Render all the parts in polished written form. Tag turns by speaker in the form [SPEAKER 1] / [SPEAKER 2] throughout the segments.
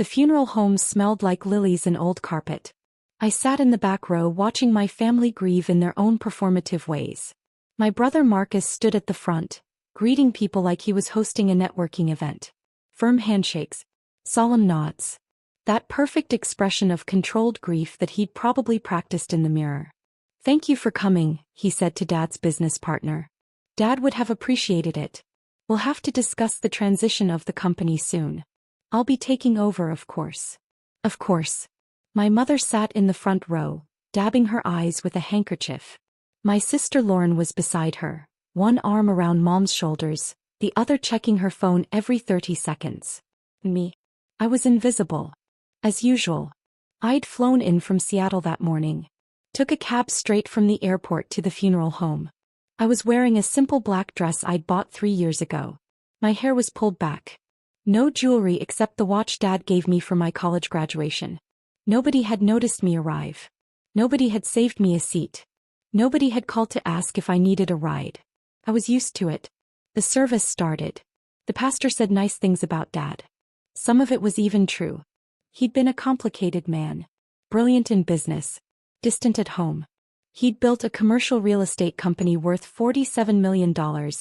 [SPEAKER 1] The funeral home smelled like lilies and old carpet. I sat in the back row watching my family grieve in their own performative ways. My brother Marcus stood at the front, greeting people like he was hosting a networking event. Firm handshakes, solemn nods. That perfect expression of controlled grief that he'd probably practiced in the mirror. "Thank you for coming," he said to Dad's business partner. "Dad would have appreciated it. We'll have to discuss the transition of the company soon. I'll be taking over, of course." Of course. My mother sat in the front row, dabbing her eyes with a handkerchief. My sister Lauren was beside her, one arm around Mom's shoulders, the other checking her phone every 30 seconds. Me. I was invisible. As usual. I'd flown in from Seattle that morning. Took a cab straight from the airport to the funeral home. I was wearing a simple black dress I'd bought 3 years ago. My hair was pulled back. No jewelry except the watch Dad gave me for my college graduation. Nobody had noticed me arrive. Nobody had saved me a seat. Nobody had called to ask if I needed a ride. I was used to it. The service started. The pastor said nice things about Dad. Some of it was even true. He'd been a complicated man. Brilliant in business. Distant at home. He'd built a commercial real estate company worth $47 million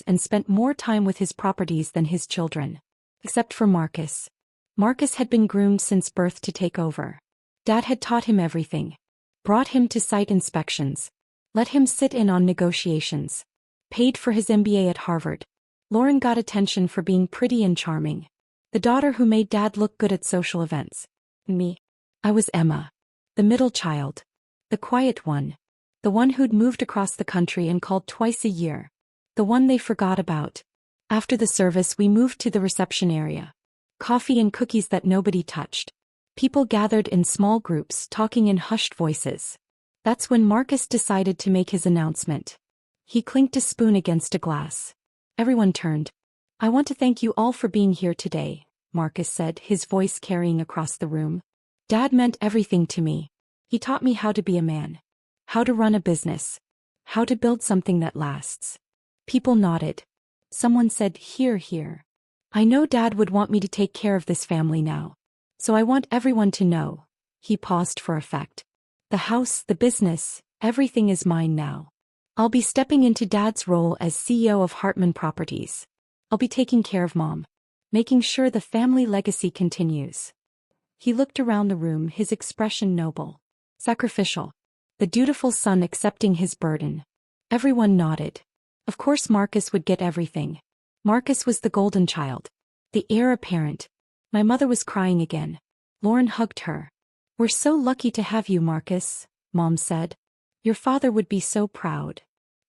[SPEAKER 1] and spent more time with his properties than his children. Except for Marcus. Marcus had been groomed since birth to take over. Dad had taught him everything. Brought him to site inspections. Let him sit in on negotiations. Paid for his MBA at Harvard. Lauren got attention for being pretty and charming. The daughter who made Dad look good at social events. Me. I was Emma. The middle child. The quiet one. The one who'd moved across the country and called twice a year. The one they forgot about. After the service we moved to the reception area. Coffee and cookies that nobody touched. People gathered in small groups talking in hushed voices. That's when Marcus decided to make his announcement. He clinked a spoon against a glass. Everyone turned. "I want to thank you all for being here today," Marcus said, his voice carrying across the room. "Dad meant everything to me. He taught me how to be a man. How to run a business. How to build something that lasts." People nodded. Someone said, "Hear, hear." "I know Dad would want me to take care of this family now. So I want everyone to know." He paused for effect. "The house, the business, everything is mine now. I'll be stepping into Dad's role as CEO of Hartman Properties. I'll be taking care of Mom. Making sure the family legacy continues." He looked around the room, his expression noble. Sacrificial. The dutiful son accepting his burden. Everyone nodded. Of course Marcus would get everything. Marcus was the golden child. The heir apparent. My mother was crying again. Lauren hugged her. "We're so lucky to have you, Marcus," Mom said. "Your father would be so proud."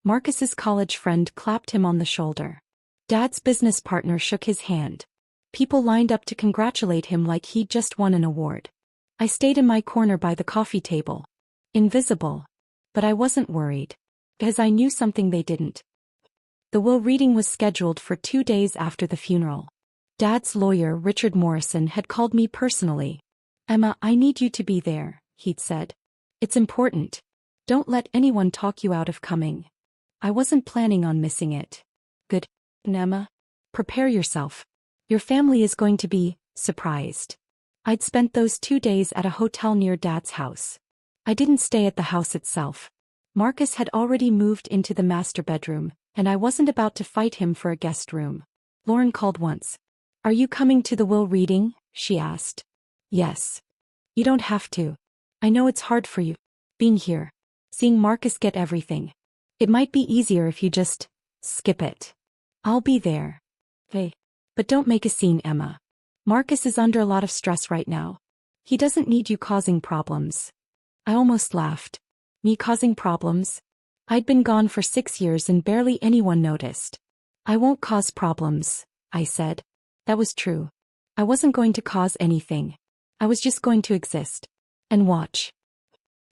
[SPEAKER 1] Marcus's college friend clapped him on the shoulder. Dad's business partner shook his hand. People lined up to congratulate him like he'd just won an award. I stayed in my corner by the coffee table. Invisible. But I wasn't worried. Because I knew something they didn't. The will reading was scheduled for 2 days after the funeral. Dad's lawyer, Richard Morrison, had called me personally. "Emma, I need you to be there," he'd said. "It's important. Don't let anyone talk you out of coming." I wasn't planning on missing it. "Good, Emma. Prepare yourself. Your family is going to be surprised." I'd spent those 2 days at a hotel near Dad's house. I didn't stay at the house itself. Marcus had already moved into the master bedroom, and I wasn't about to fight him for a guest room. Lauren called once. "Are you coming to the will reading?" she asked. "Yes. You don't have to. I know it's hard for you. Being here. Seeing Marcus get everything. It might be easier if you just skip it. I'll be there." "Hey. But don't make a scene, Emma. Marcus is under a lot of stress right now. He doesn't need you causing problems." I almost laughed. Me causing problems? I'd been gone for 6 years and barely anyone noticed. "I won't cause problems," I said. That was true. I wasn't going to cause anything. I was just going to exist. And watch.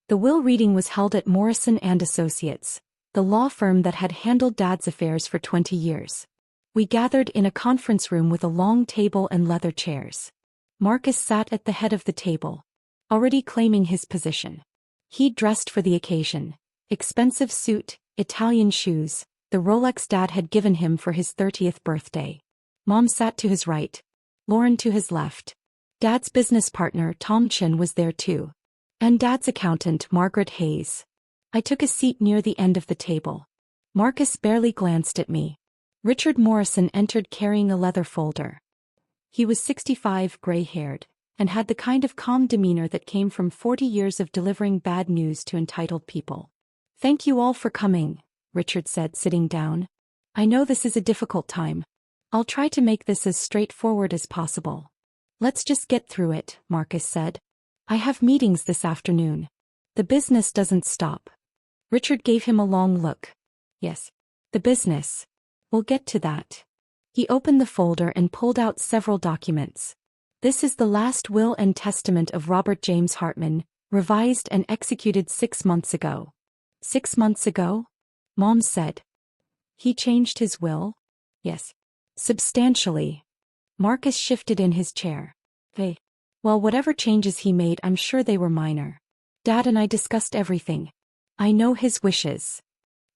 [SPEAKER 1] The will reading was held at Morrison and Associates, the law firm that had handled Dad's affairs for 20 years. We gathered in a conference room with a long table and leather chairs. Marcus sat at the head of the table, already claiming his position. He'd dressed for the occasion. Expensive suit, Italian shoes, the Rolex Dad had given him for his 30th birthday. Mom sat to his right. Lauren to his left. Dad's business partner, Tom Chin, was there too. And Dad's accountant, Margaret Hayes. I took a seat near the end of the table. Marcus barely glanced at me. Richard Morrison entered carrying a leather folder. He was 65, gray-haired, and had the kind of calm demeanor that came from 40 years of delivering bad news to entitled people. "Thank you all for coming," Richard said, sitting down. "I know this is a difficult time. I'll try to make this as straightforward as possible." "Let's just get through it," Marcus said. "I have meetings this afternoon. The business doesn't stop." Richard gave him a long look. "Yes. The business. We'll get to that." He opened the folder and pulled out several documents. "This is the last will and testament of Robert James Hartman, revised and executed 6 months ago." 6 months ago? Mom said. "He changed his will?" "Yes. Substantially." Marcus shifted in his chair. Well, whatever changes he made, I'm sure they were minor. Dad and I discussed everything. I know his wishes."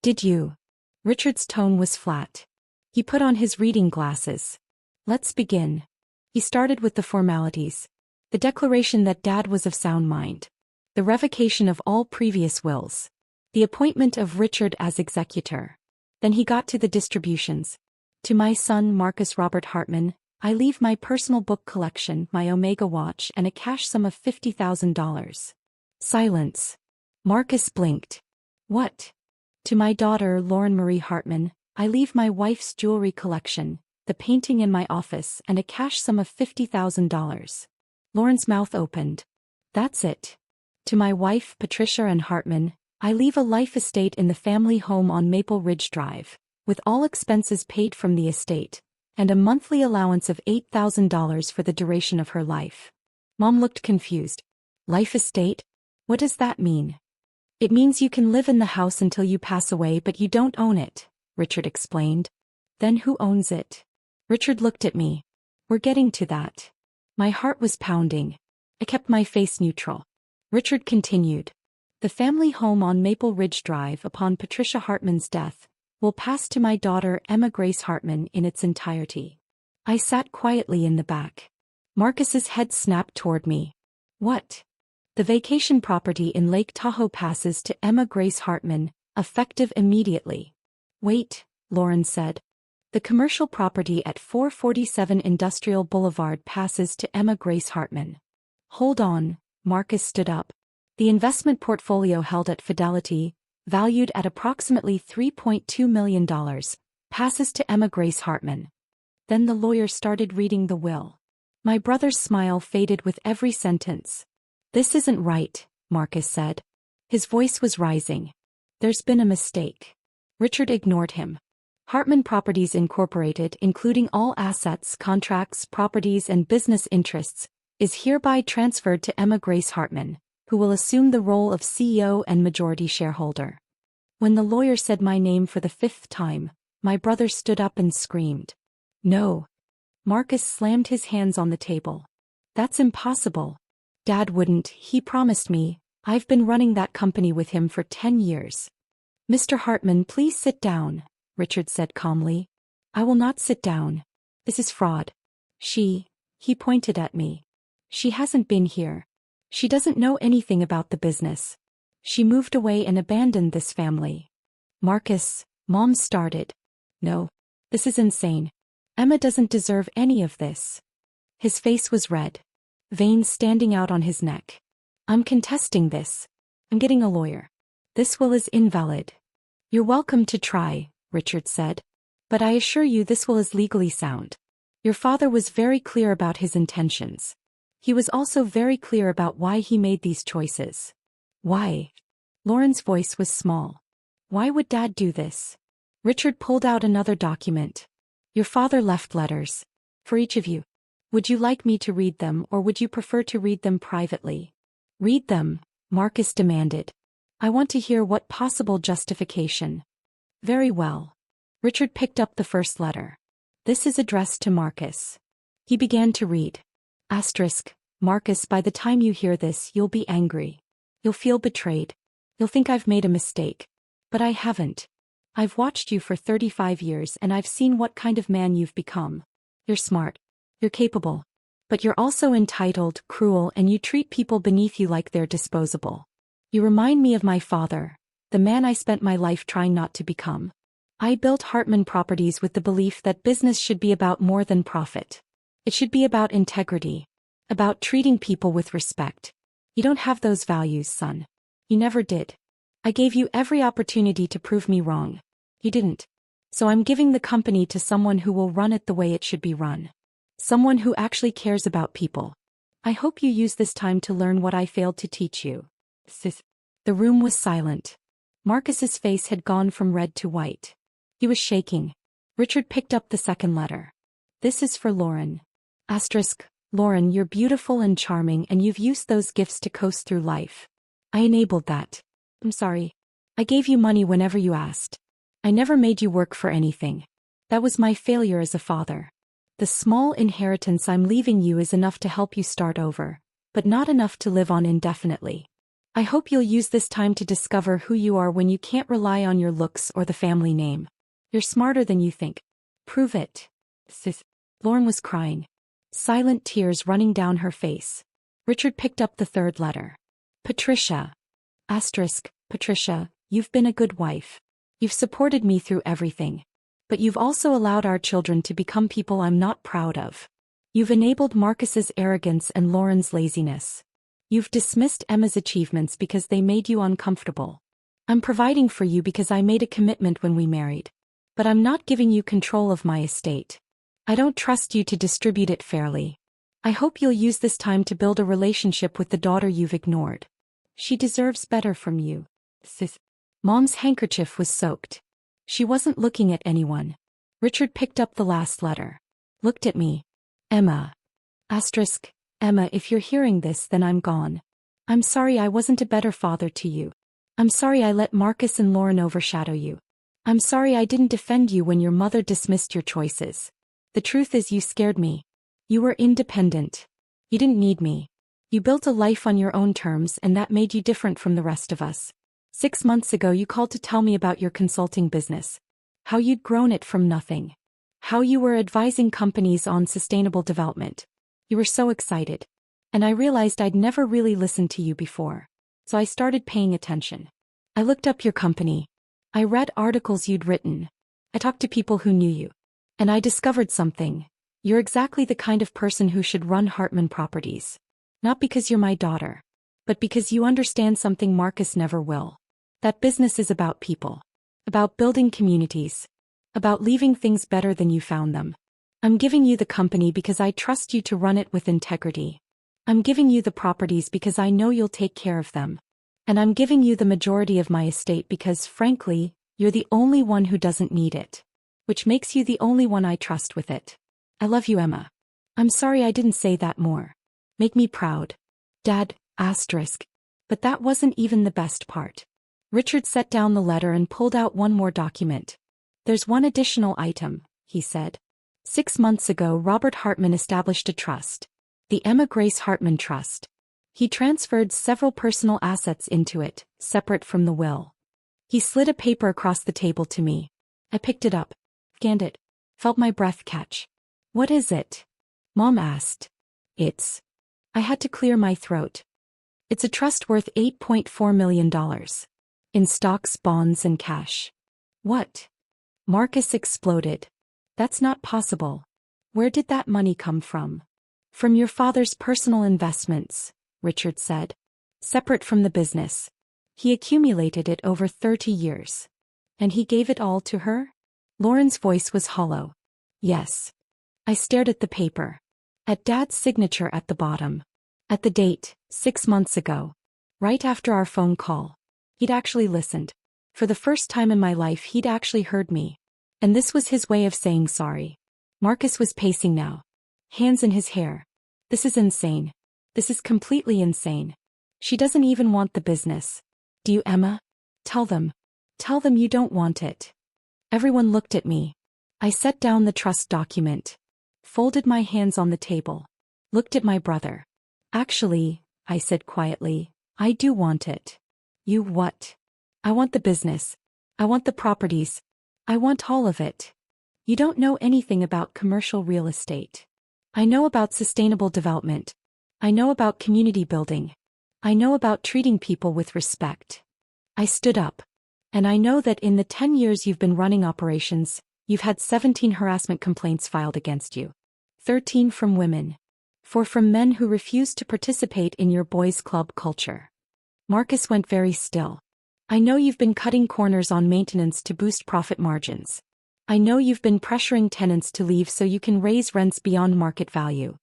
[SPEAKER 1] "Did you?" Richard's tone was flat. He put on his reading glasses. "Let's begin." He started with the formalities. The declaration that Dad was of sound mind. The revocation of all previous wills. The appointment of Richard as executor. Then he got to the distributions. "To my son Marcus Robert Hartman, I leave my personal book collection, my Omega watch, and a cash sum of $50,000. Silence. Marcus blinked. "What?" "To my daughter Lauren Marie Hartman, I leave my wife's jewelry collection, the painting in my office, and a cash sum of $50,000. Lauren's mouth opened. "That's it." "To my wife Patricia Ann Hartman, I leave a life estate in the family home on Maple Ridge Drive, with all expenses paid from the estate, and a monthly allowance of $8,000 for the duration of her life." Mom looked confused. "Life estate? What does that mean?" "It means you can live in the house until you pass away, but you don't own it," Richard explained. "Then who owns it?" Richard looked at me. "We're getting to that." My heart was pounding. I kept my face neutral. Richard continued. "The family home on Maple Ridge Drive upon Patricia Hartman's death will pass to my daughter Emma Grace Hartman in its entirety." I sat quietly in the back. Marcus's head snapped toward me. "What?" "The vacation property in Lake Tahoe passes to Emma Grace Hartman, effective immediately." "Wait," Lauren said. "The commercial property at 447 Industrial Boulevard passes to Emma Grace Hartman." "Hold on," Marcus stood up. "The investment portfolio held at Fidelity, valued at approximately $3.2 million, passes to Emma Grace Hartman." Then the lawyer started reading the will. My brother's smile faded with every sentence. "This isn't right," Marcus said. His voice was rising. "There's been a mistake." Richard ignored him. "Hartman Properties Incorporated, including all assets, contracts, properties, and business interests, is hereby transferred to Emma Grace Hartman, who will assume the role of CEO and majority shareholder." When the lawyer said my name for the 5th time, my brother stood up and screamed. "No." Marcus slammed his hands on the table. "That's impossible. Dad wouldn't, he promised me. I've been running that company with him for 10 years. "Mr. Hartman, please sit down," Richard said calmly. "I will not sit down. This is fraud. He pointed at me. "She hasn't been here. She doesn't know anything about the business. She moved away and abandoned this family." "Marcus," Mom started. "No. This is insane. Emma doesn't deserve any of this." His face was red. Veins standing out on his neck. "I'm contesting this. I'm getting a lawyer. This will is invalid." "You're welcome to try," Richard said. "But I assure you this will is legally sound. Your father was very clear about his intentions. He was also very clear about why he made these choices." "Why?" Lauren's voice was small. "Why would Dad do this?" Richard pulled out another document. "Your father left letters. For each of you. Would you like me to read them, or would you prefer to read them privately?" "Read them," Marcus demanded. "I want to hear what possible justification." "Very well." Richard picked up the first letter. "This is addressed to Marcus." He began to read. Asterisk, "Marcus, by the time you hear this, you'll be angry. You'll feel betrayed. You'll think I've made a mistake. But I haven't. I've watched you for 35 years and I've seen what kind of man you've become. You're smart. You're capable. But you're also entitled, cruel, and you treat people beneath you like they're disposable. You remind me of my father, the man I spent my life trying not to become. I built Hartman Properties with the belief that business should be about more than profit. It should be about integrity, about treating people with respect. You don't have those values, son. You never did. I gave you every opportunity to prove me wrong. You didn't. So I'm giving the company to someone who will run it the way it should be run. Someone who actually cares about people. I hope you use this time to learn what I failed to teach you. Sis. The room was silent. Marcus's face had gone from red to white. He was shaking. Richard picked up the second letter. This is for Lauren. Asterisk, Lauren, you're beautiful and charming and you've used those gifts to coast through life. I enabled that. I'm sorry. I gave you money whenever you asked. I never made you work for anything. That was my failure as a father. The small inheritance I'm leaving you is enough to help you start over, but not enough to live on indefinitely. I hope you'll use this time to discover who you are when you can't rely on your looks or the family name. You're smarter than you think. Prove it. Sis. Lauren was crying. Silent tears running down her face. Richard picked up the third letter. Patricia. Asterisk, Patricia, you've been a good wife. You've supported me through everything. But you've also allowed our children to become people I'm not proud of. You've enabled Marcus's arrogance and Lauren's laziness. You've dismissed Emma's achievements because they made you uncomfortable. I'm providing for you because I made a commitment when we married. But I'm not giving you control of my estate. I don't trust you to distribute it fairly. I hope you'll use this time to build a relationship with the daughter you've ignored. She deserves better from you. Sis. Mom's handkerchief was soaked. She wasn't looking at anyone. Richard picked up the last letter. Looked at me. Emma. Asterisk, Emma, if you're hearing this, then I'm gone. I'm sorry I wasn't a better father to you. I'm sorry I let Marcus and Lauren overshadow you. I'm sorry I didn't defend you when your mother dismissed your choices. The truth is you scared me. You were independent. You didn't need me. You built a life on your own terms and that made you different from the rest of us. 6 months ago you called to tell me about your consulting business. How you'd grown it from nothing. How you were advising companies on sustainable development. You were so excited. And I realized I'd never really listened to you before. So I started paying attention. I looked up your company. I read articles you'd written. I talked to people who knew you. And I discovered something. You're exactly the kind of person who should run Hartman Properties. Not because you're my daughter. But because you understand something Marcus never will. That business is about people. About building communities. About leaving things better than you found them. I'm giving you the company because I trust you to run it with integrity. I'm giving you the properties because I know you'll take care of them. And I'm giving you the majority of my estate because, frankly, you're the only one who doesn't need it. Which makes you the only one I trust with it. I love you, Emma. I'm sorry I didn't say that more. Make me proud. Dad, asterisk. But that wasn't even the best part. Richard set down the letter and pulled out one more document. There's one additional item, he said. 6 months ago Robert Hartman established a trust. The Emma Grace Hartman Trust. He transferred several personal assets into it, separate from the will. He slid a paper across the table to me. I picked it up, scanned it, felt my breath catch. What is it? Mom asked. I had to clear my throat. It's a trust worth $8.4 million. In stocks, bonds, and cash. What? Marcus exploded. That's not possible. Where did that money come from? From your father's personal investments, Richard said. Separate from the business. He accumulated it over 30 years. And he gave it all to her? Lauren's voice was hollow. Yes. I stared at the paper. At Dad's signature at the bottom. At the date, 6 months ago. Right after our phone call. He'd actually listened. For the first time in my life he'd actually heard me. And this was his way of saying sorry. Marcus was pacing now. Hands in his hair. This is insane. This is completely insane. She doesn't even want the business. Do you, Emma? Tell them. Tell them you don't want it. Everyone looked at me. I set down the trust document. Folded my hands on the table. Looked at my brother. Actually, I said quietly, I do want it. You what? I want the business. I want the properties. I want all of it. You don't know anything about commercial real estate. I know about sustainable development. I know about community building. I know about treating people with respect. I stood up. And I know that in the 10 years you've been running operations, you've had 17 harassment complaints filed against you. 13 from women. 4 from men who refused to participate in your boys' club culture. Marcus went very still. I know you've been cutting corners on maintenance to boost profit margins. I know you've been pressuring tenants to leave so you can raise rents beyond market value.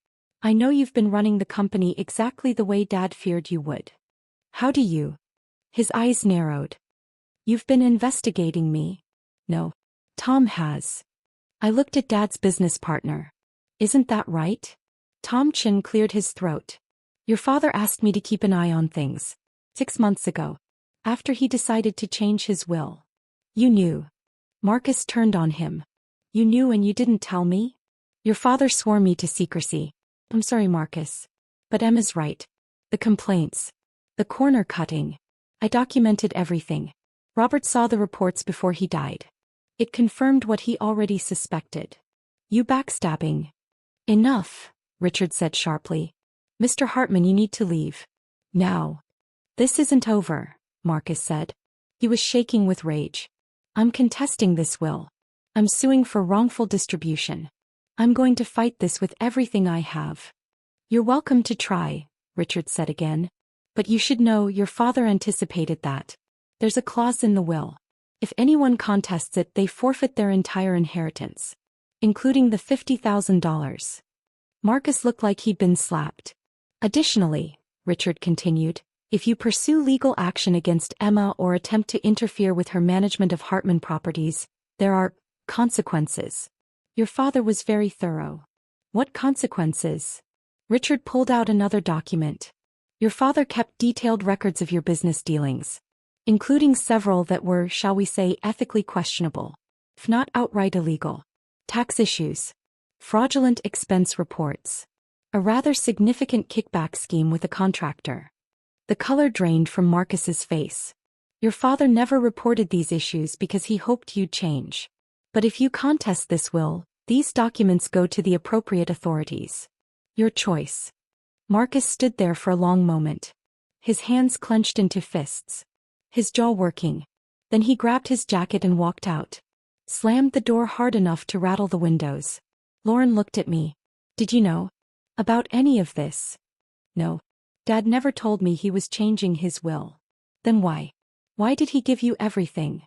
[SPEAKER 1] I know you've been running the company exactly the way Dad feared you would. How do you? His eyes narrowed. You've been investigating me? No. Tom has. I looked at Dad's business partner. Isn't that right? Tom Chin cleared his throat. Your father asked me to keep an eye on things. 6 months ago. After he decided to change his will. You knew. Marcus turned on him. You knew and you didn't tell me? Your father swore me to secrecy. I'm sorry, Marcus. But Emma's right. The complaints. The corner cutting. I documented everything. Robert saw the reports before he died. It confirmed what he already suspected. You backstabbing. Enough, Richard said sharply. Mr. Hartman, you need to leave. Now. This isn't over, Marcus said. He was shaking with rage. I'm contesting this will. I'm suing for wrongful distribution. I'm going to fight this with everything I have. You're welcome to try, Richard said again. But you should know your father anticipated that. There's a clause in the will. If anyone contests it, they forfeit their entire inheritance, including the $50,000. Marcus looked like he'd been slapped. Additionally, Richard continued, if you pursue legal action against Emma or attempt to interfere with her management of Hartman properties, there are consequences. Your father was very thorough. What consequences? Richard pulled out another document. Your father kept detailed records of your business dealings, including several that were, shall we say, ethically questionable, if not outright illegal. Tax issues. Fraudulent expense reports. A rather significant kickback scheme with a contractor. The color drained from Marcus's face. Your father never reported these issues because he hoped you'd change. But if you contest this will, these documents go to the appropriate authorities. Your choice. Marcus stood there for a long moment. His hands clenched into fists. His jaw working. Then he grabbed his jacket and walked out. Slammed the door hard enough to rattle the windows. Lauren looked at me. Did you know about any of this? No. Dad never told me he was changing his will. Then why? Why did he give you everything?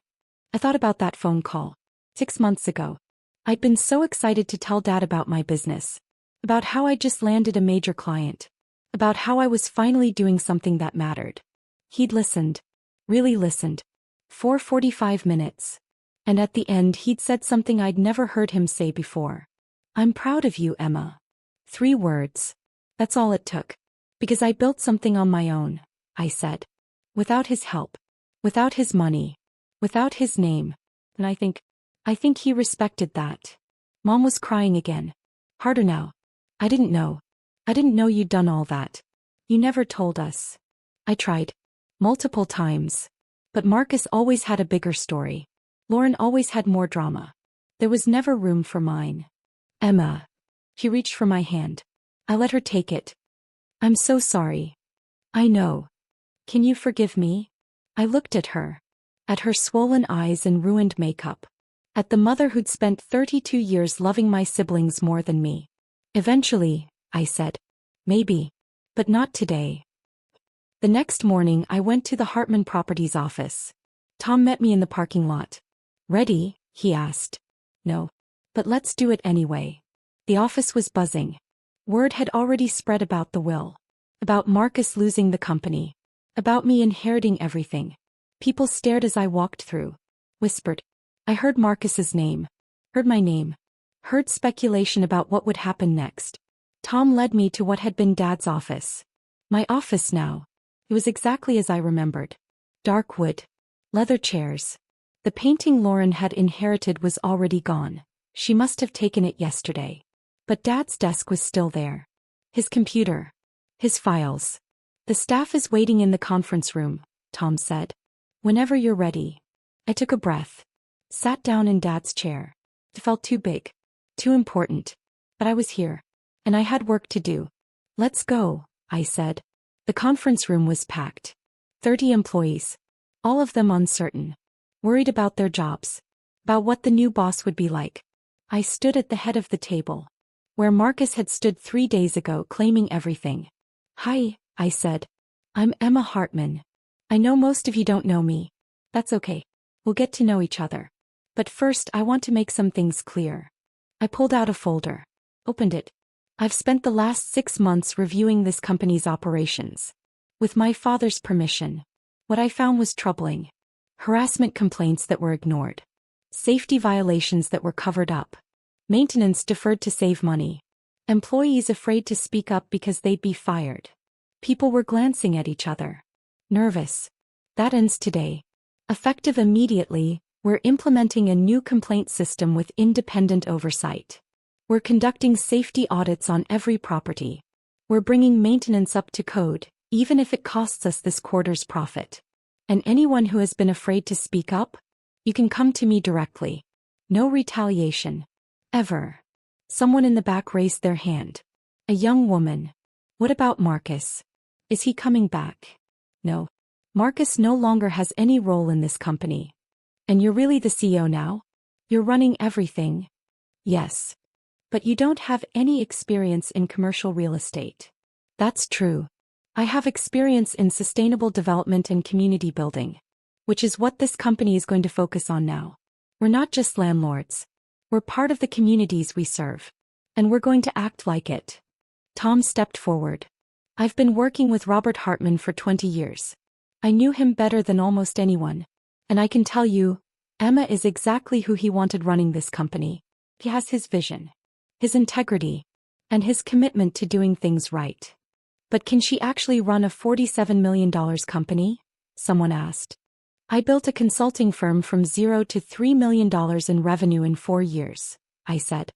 [SPEAKER 1] I thought about that phone call. 6 months ago. I'd been so excited to tell Dad about my business. About how I just landed a major client. About how I was finally doing something that mattered. He'd listened. Really listened. For 45 minutes. And at the end he'd said something I'd never heard him say before. I'm proud of you, Emma. 3 words. That's all it took. Because I built something on my own, I said. Without his help. Without his money. Without his name. And I think he respected that. Mom was crying again. Harder now. I didn't know. I didn't know you'd done all that. You never told us. I tried. Multiple times. But Marcus always had a bigger story. Lauren always had more drama. There was never room for mine. Emma. She reached for my hand. I let her take it. I'm so sorry. I know. Can you forgive me? I looked at her. At her swollen eyes and ruined makeup. At the mother who'd spent 32 years loving my siblings more than me. Eventually, I said. Maybe. But not today. The next morning I went to the Hartman Properties office. Tom met me in the parking lot. Ready? He asked. No. But let's do it anyway. The office was buzzing. Word had already spread about the will. About Marcus losing the company. About me inheriting everything. People stared as I walked through. Whispered. I heard Marcus's name. Heard my name. Heard speculation about what would happen next. Tom led me to what had been Dad's office. My office now. It was exactly as I remembered. Dark wood. Leather chairs. The painting Lauren had inherited was already gone. She must have taken it yesterday. But Dad's desk was still there. His computer. His files. The staff is waiting in the conference room, Tom said. Whenever you're ready. I took a breath. Sat down in Dad's chair. It felt too big. Too important. But I was here. and I had work to do. Let's go, I said. The conference room was packed. 30 employees. All of them uncertain. Worried about their jobs. About what the new boss would be like. I stood at the head of the table. Where Marcus had stood 3 days ago claiming everything. Hi, I said. I'm Emma Hartman. I know most of you don't know me. That's okay. We'll get to know each other. But first I want to make some things clear. I pulled out a folder. Opened it. I've spent the last 6 months reviewing this company's operations. With my father's permission. What I found was troubling. Harassment complaints that were ignored. Safety violations that were covered up. Maintenance deferred to save money. Employees afraid to speak up because they'd be fired. People were glancing at each other. Nervous. That ends today. Effective immediately, we're implementing a new complaint system with independent oversight. We're conducting safety audits on every property. We're bringing maintenance up to code, even if it costs us this quarter's profit. And anyone who has been afraid to speak up? You can come to me directly. No retaliation. Ever. Someone in the back raised their hand. A young woman. What about Marcus? Is he coming back? No. Marcus no longer has any role in this company. And you're really the CEO now? You're running everything? Yes. But you don't have any experience in commercial real estate. That's true. I have experience in sustainable development and community building. Which is what this company is going to focus on now. We're not just landlords. We're part of the communities we serve. And we're going to act like it. Tom stepped forward. I've been working with Robert Hartman for 20 years. I knew him better than almost anyone. And I can tell you, Emma is exactly who he wanted running this company. He has his vision, his integrity, and his commitment to doing things right. But can she actually run a $47 million company? Someone asked. I built a consulting firm from $0 to $3 million in revenue in 4 years, I said.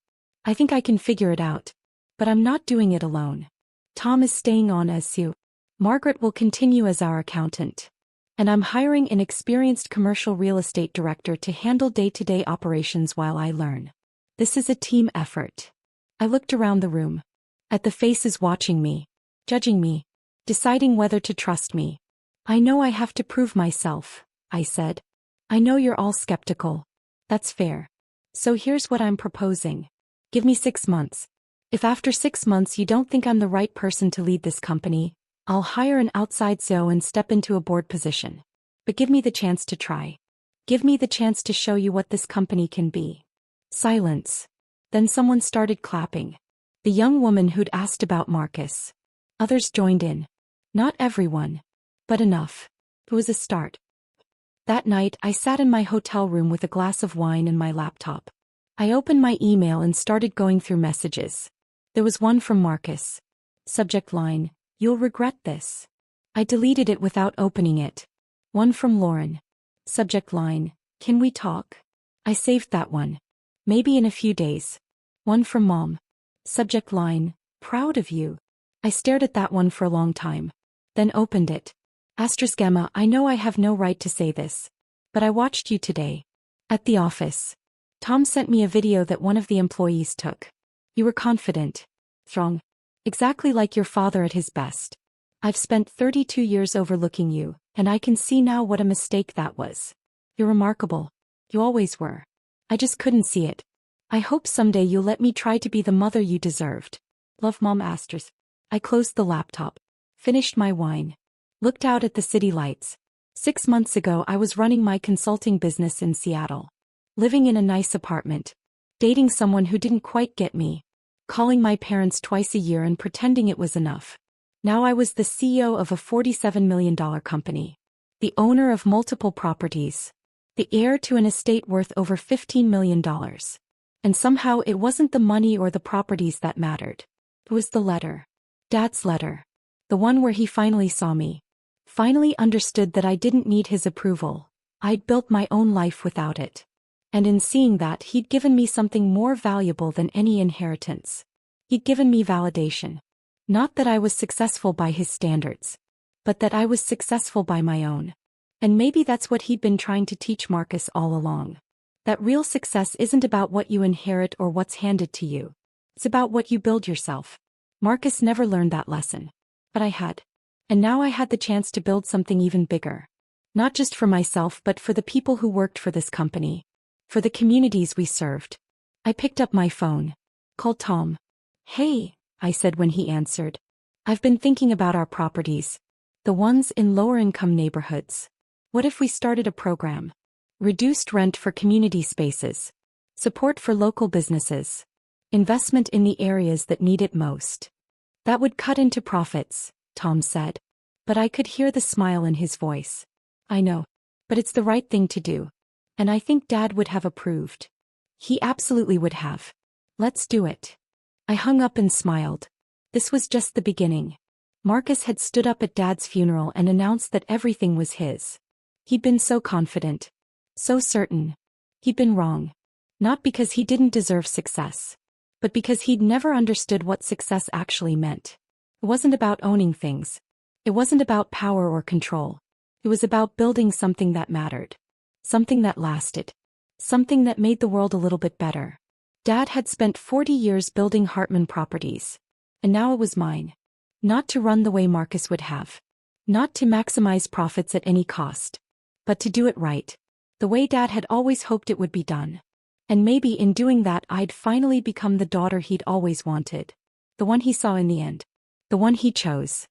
[SPEAKER 1] I think I can figure it out. But I'm not doing it alone. Tom is staying on as CEO. Margaret will continue as our accountant. And I'm hiring an experienced commercial real estate director to handle day-to-day operations while I learn. This is a team effort. I looked around the room. At the faces watching me. Judging me. Deciding whether to trust me. I know I have to prove myself, I said. I know you're all skeptical. That's fair. So here's what I'm proposing. Give me 6 months. If after 6 months you don't think I'm the right person to lead this company, I'll hire an outside CEO and step into a board position. But give me the chance to try. Give me the chance to show you what this company can be. Silence. Then someone started clapping. The young woman who'd asked about Marcus. Others joined in. Not everyone. But enough. It was a start. That night I sat in my hotel room with a glass of wine and my laptop. I opened my email and started going through messages. There was one from Marcus. Subject line, "You'll regret this." I deleted it without opening it. One from Lauren. Subject line, "Can we talk?" I saved that one. Maybe in a few days. One from Mom. Subject line, "Proud of you." I stared at that one for a long time. Then opened it. Asterisk Emma, I know I have no right to say this. But I watched you today. At the office. Tom sent me a video that one of the employees took. You were confident. Strong. Exactly like your father at his best. I've spent 32 years overlooking you, and I can see now what a mistake that was. You're remarkable. You always were. I just couldn't see it. I hope someday you'll let me try to be the mother you deserved. Love, Mom. Asterisk. I closed the laptop. Finished my wine. Looked out at the city lights. 6 months ago I was running my consulting business in Seattle. Living in a nice apartment. Dating someone who didn't quite get me. Calling my parents twice a year and pretending it was enough. Now I was the CEO of a $47 million company. The owner of multiple properties. The heir to an estate worth over $15 million. And somehow it wasn't the money or the properties that mattered. It was the letter. Dad's letter. The one where he finally saw me. Finally understood that I didn't need his approval. I'd built my own life without it. And in seeing that, he'd given me something more valuable than any inheritance. He'd given me validation. Not that I was successful by his standards, but that I was successful by my own. And maybe that's what he'd been trying to teach Marcus all along. That real success isn't about what you inherit or what's handed to you. It's about what you build yourself. Marcus never learned that lesson. But I had. And now I had the chance to build something even bigger. Not just for myself but for the people who worked for this company. For the communities we served. I picked up my phone. Called Tom. "Hey," I said when he answered. "I've been thinking about our properties. The ones in lower-income neighborhoods. What if we started a program? Reduced rent for community spaces. Support for local businesses. Investment in the areas that need it most. That would cut into profits," Tom said. But I could hear the smile in his voice. "I know. But it's the right thing to do. And I think Dad would have approved." He absolutely would have. "Let's do it." I hung up and smiled. This was just the beginning. Marcus had stood up at Dad's funeral and announced that everything was his. He'd been so confident. So certain. He'd been wrong. Not because he didn't deserve success. But because he'd never understood what success actually meant. It wasn't about owning things. It wasn't about power or control. It was about building something that mattered. Something that lasted. Something that made the world a little bit better. Dad had spent 40 years building Hartman Properties. And now it was mine. Not to run the way Marcus would have. Not to maximize profits at any cost. But to do it right. The way Dad had always hoped it would be done. And maybe in doing that I'd finally become the daughter he'd always wanted. The one he saw in the end. The one he chose.